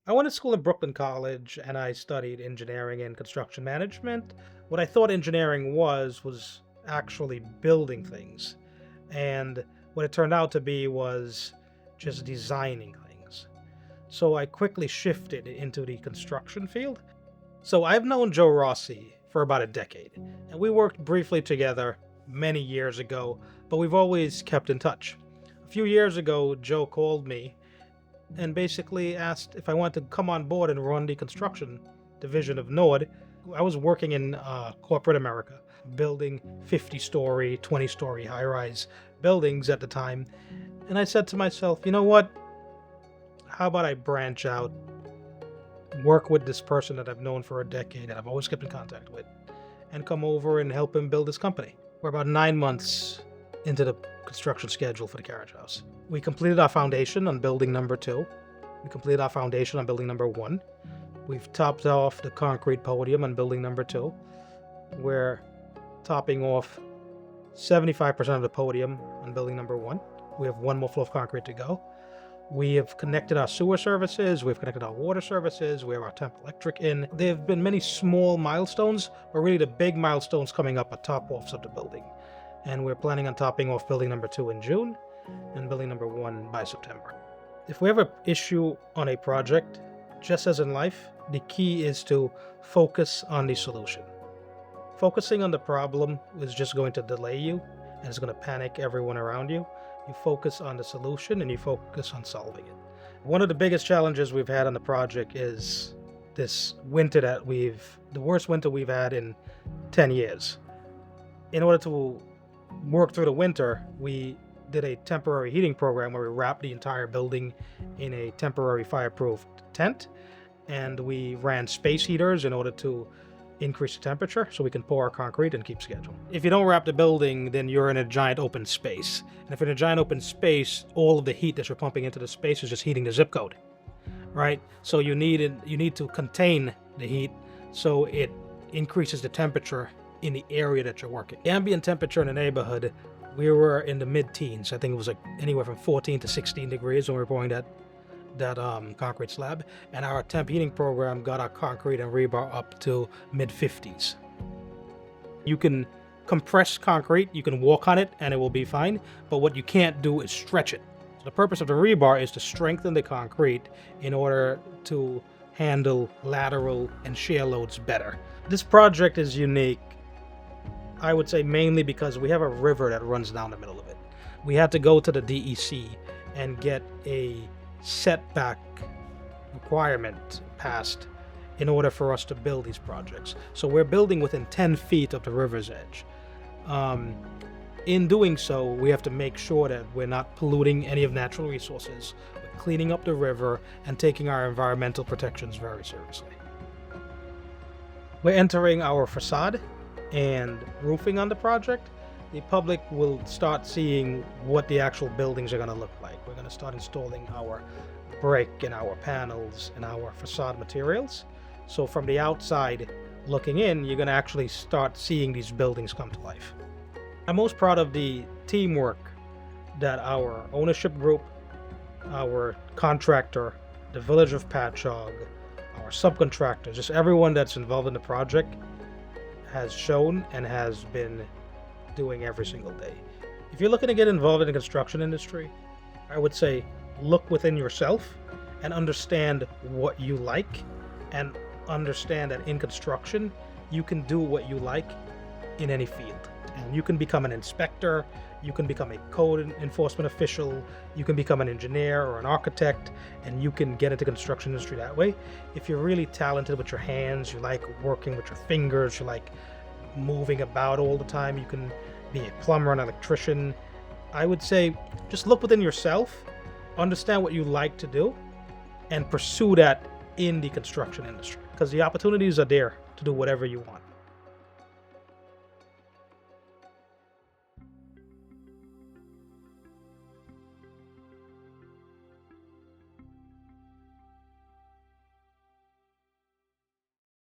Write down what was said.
I went to school in Brooklyn College and I studied engineering and construction management. What I thought engineering was actually building things. And what it turned out to be was just designing things. So I quickly shifted into the construction field. So I've known Joe Rossi for about a decade, and we worked briefly together many years ago, but we've always kept in touch. A few years ago, Joe called me and basically asked if I wanted to come on board and run the construction division of Nord. I was working in corporate America, building 50-story, 20-story high-rise buildings at the time. And I said to myself, you know what? How about I branch out, work with this person that I've known for a decade that I've always kept in contact with, and come over and help him build his company. We're about 9 months into the construction schedule for the Carriage House. We completed our foundation on building number 2. We completed our foundation on building number 1. We've topped off the concrete podium on building number 2. We're topping off 75% of the podium on building number 1. We have one more floor of concrete to go. We have connected our sewer services, we've connected our water services, we have our temp electric in. There have been many small milestones, but really the big milestones coming up are top-offs of the building. And we're planning on topping off building number 2 in June and building number 1 by September. If we have an issue on a project, just as in life, the key is to focus on the solution. Focusing on the problem is just going to delay you and it's going to panic everyone around you. You focus on the solution and you focus on solving it. One of the biggest challenges we've had on the project is this winter the worst winter we've had in 10 years. In order to work through the winter, we did a temporary heating program where we wrapped the entire building in a temporary fireproof tent, and we ran space heaters in order to increase the temperature so we can pour our concrete and keep schedule. If you don't wrap the building, then you're in a giant open space. And if you're in a giant open space, all of the heat that you're pumping into the space is just heating the zip code, right? So you need to contain the heat so it increases the temperature in the area that you're working. The ambient temperature in the neighborhood, we were in the mid-teens. I think it was like anywhere from 14 to 16 degrees when we were pouring that concrete slab, and our temp heating program got our concrete and rebar up to mid-50s. You can compress concrete, you can walk on it and it will be fine, but what you can't do is stretch it. So the purpose of the rebar is to strengthen the concrete in order to handle lateral and shear loads better. This project is unique, I would say, mainly because we have a river that runs down the middle of it. We had to go to the DEC and get a setback requirement passed in order for us to build these projects. So we're building within 10 feet of the river's edge. In doing so, we have to make sure that we're not polluting any of natural resources, we're cleaning up the river and taking our environmental protections very seriously. We're entering our facade and roofing on the project. The public will start seeing what the actual buildings are going to look like. We're going to start installing our brick and our panels and our facade materials. So from the outside looking in, you're going to actually start seeing these buildings come to life. I'm most proud of the teamwork that our ownership group, our contractor, the village of Patchogue, our subcontractors, just everyone that's involved in the project has shown and has been doing every single day. If you're looking to get involved in the construction industry, I would say look within yourself and understand what you like, and understand that in construction you can do what you like in any field. And you can become an inspector, you can become a code enforcement official, you can become an engineer or an architect, and you can get into the construction industry that way. If you're really talented with your hands, you like working with your fingers, you like moving about all the time, you can be a plumber, an electrician. I would say just look within yourself, understand what you like to do, and pursue that in the construction industry, because the opportunities are there to do whatever you want.